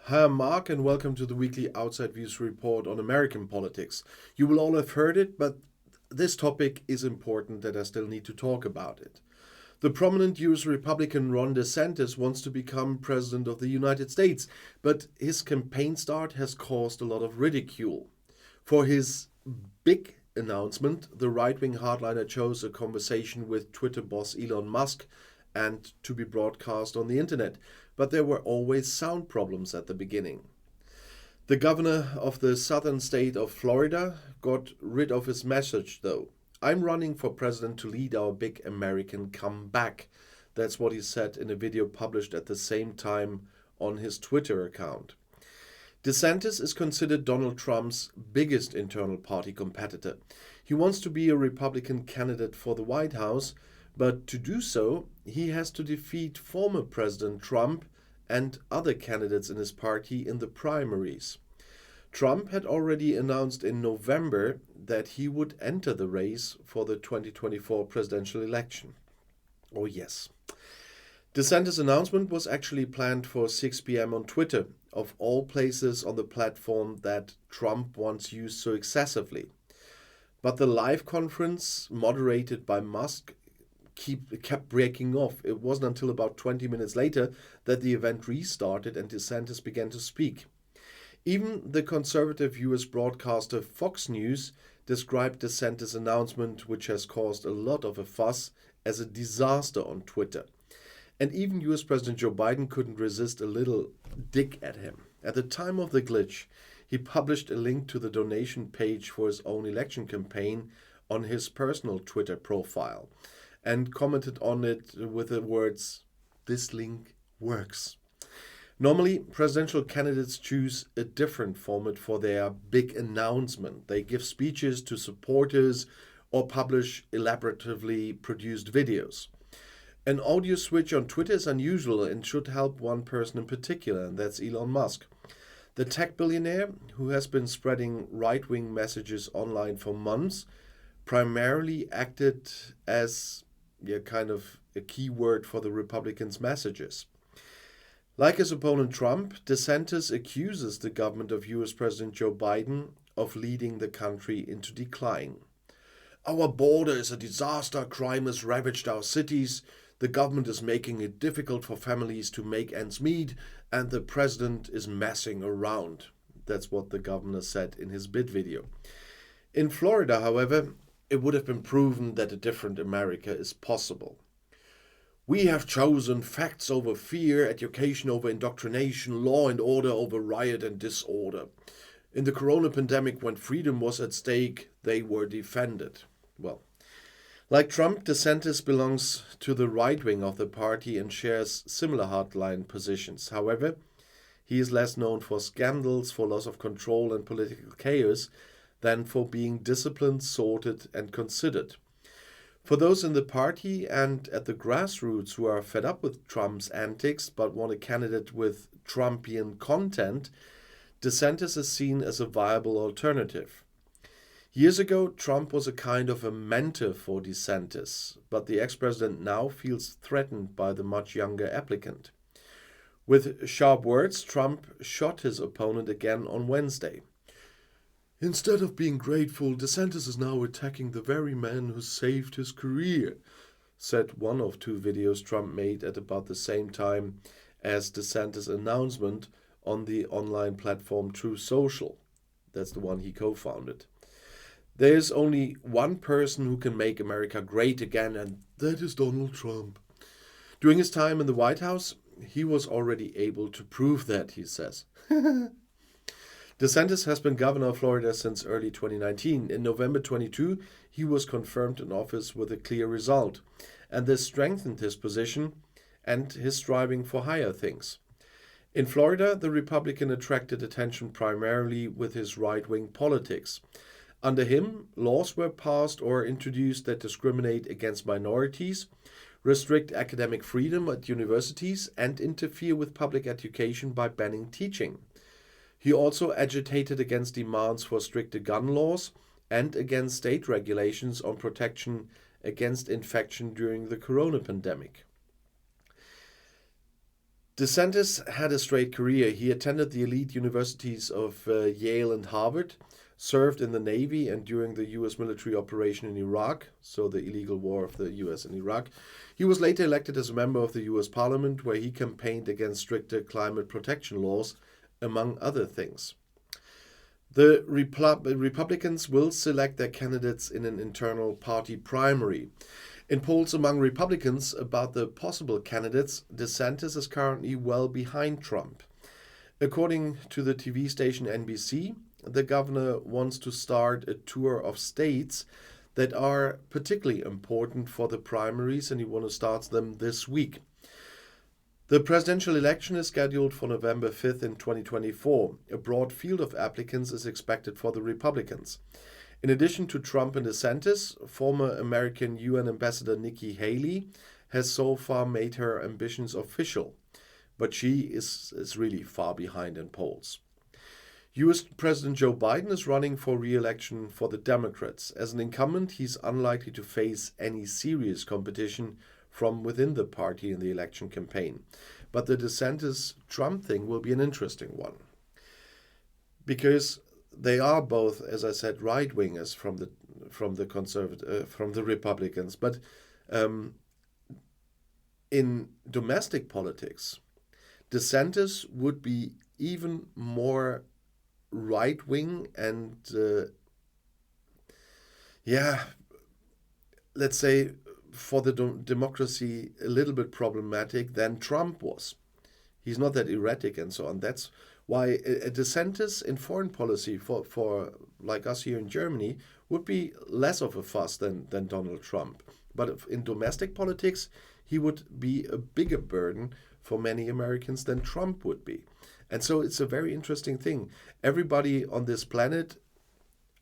Hi, I'm Marc, and welcome to the weekly Outside Views report on American politics. You will all have heard it, but this topic is important that I still need to talk about it. The prominent US Republican Ron DeSantis wants to become President of the United States, but his campaign start has caused a lot of ridicule. For his big announcement, the right wing hardliner chose a conversation with Twitter boss Elon Musk and to be broadcast on the internet, but there were always sound problems at the beginning. The governor of the southern state of Florida got rid of his message, though. I'm running for president to lead our big American comeback. That's what he said in a video published at the same time on his Twitter account. DeSantis is considered Donald Trump's biggest internal party competitor. He wants to be a Republican candidate for the White House, but to do so, he has to defeat former President Trump and other candidates in his party in the primaries. Trump had already announced in November that he would enter the race for the 2024 presidential election. Oh, yes. DeSantis' announcement was actually planned for 6 p.m. on Twitter, of all places on the platform that Trump once used so excessively. But the live conference, moderated by Musk, kept breaking off. It wasn't until about 20 minutes later that the event restarted and DeSantis began to speak. Even the conservative US broadcaster Fox News described DeSantis' announcement, which has caused a lot of a fuss, as a disaster on Twitter. And even US President Joe Biden couldn't resist a little dig at him. At the time of the glitch, he published a link to the donation page for his own election campaign on his personal Twitter profile and commented on it with the words, "This link works." Normally, presidential candidates choose a different format for their big announcement. They give speeches to supporters or publish elaborately produced videos. An audio switch on Twitter is unusual and should help one person in particular, and that's Elon Musk. The tech billionaire, who has been spreading right-wing messages online for months, primarily acted as kind of a key word for the Republicans' messages. Like his opponent Trump, DeSantis accuses the government of US President Joe Biden of leading the country into decline. Our border is a disaster, crime has ravaged our cities, the government is making it difficult for families to make ends meet, and the president is messing around. That's what the governor said in his bid video. In Florida, however, it would have been proven that a different America is possible. We have chosen facts over fear, education over indoctrination, law and order over riot and disorder. In the corona pandemic, when freedom was at stake, they were defended. Well, like Trump, DeSantis belongs to the right wing of the party and shares similar hardline positions. However, he is less known for scandals, for loss of control and political chaos than for being disciplined, sorted, and considered. For those in the party and at the grassroots who are fed up with Trump's antics but want a candidate with Trumpian content, DeSantis is seen as a viable alternative. Years ago, Trump was a kind of a mentor for DeSantis, but the ex-president now feels threatened by the much younger applicant. With sharp words, Trump shot his opponent again on Wednesday. Instead of being grateful, DeSantis is now attacking the very man who saved his career, said one of two videos Trump made at about the same time as DeSantis' announcement on the online platform Truth Social. That's the one he co-founded. There is only one person who can make America great again, and that is Donald Trump. During his time in the White House, he was already able to prove that, he says. DeSantis has been governor of Florida since early 2019. In November 22, he was confirmed in office with a clear result, and this strengthened his position and his striving for higher things. In Florida, the Republican attracted attention primarily with his right-wing politics. Under him, laws were passed or introduced that discriminate against minorities, restrict academic freedom at universities, and interfere with public education by banning teaching. He also agitated against demands for stricter gun laws and against state regulations on protection against infection during the corona pandemic. DeSantis had a straight career. He attended the elite universities of Yale and Harvard, served in the Navy and during the US military operation in Iraq, so the illegal war of the US in Iraq. He was later elected as a member of the US Parliament, where he campaigned against stricter climate protection laws, among other things. The Republicans will select their candidates in an internal party primary. In polls among Republicans about the possible candidates, DeSantis is currently well behind Trump. According to the TV station NBC, the governor wants to start a tour of states that are particularly important for the primaries, and he wants to start them this week. The presidential election is scheduled for November 5th in 2024. A broad field of applicants is expected for the Republicans. In addition to Trump and DeSantis, former American UN Ambassador Nikki Haley has so far made her ambitions official, but she is really far behind in polls. US President Joe Biden is running for re-election for the Democrats. As an incumbent, he's unlikely to face any serious competition from within the party in the election campaign. But the DeSantis-Trump thing will be an interesting one, because they are both, as I said, right-wingers from the Republicans. But in domestic politics, DeSantis would be even more right-wing and, let's say, for the democracy, a little bit problematic than Trump was. He's not that erratic and so on. That's why a DeSantis in foreign policy for like us here in Germany would be less of a fuss than Donald Trump. But in domestic politics, he would be a bigger burden for many Americans than Trump would be. And so it's a very interesting thing. Everybody on this planet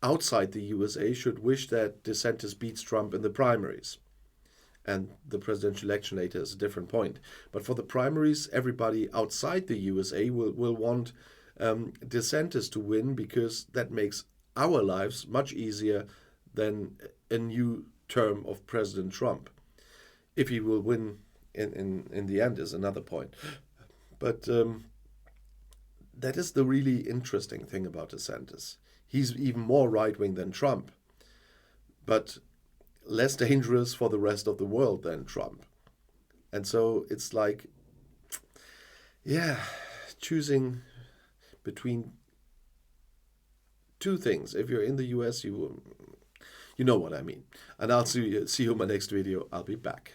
outside the USA should wish that DeSantis beats Trump in the primaries. And the presidential election later is a different point. But for the primaries, everybody outside the USA will want DeSantis to win, because that makes our lives much easier than a new term of President Trump. If he will win in the end is another point. But that is the really interesting thing about DeSantis. He's even more right-wing than Trump, but less dangerous for the rest of the world than Trump. And so it's like, choosing between two things. If you're in the US, you know what I mean. And I'll see you in my next video. I'll be back.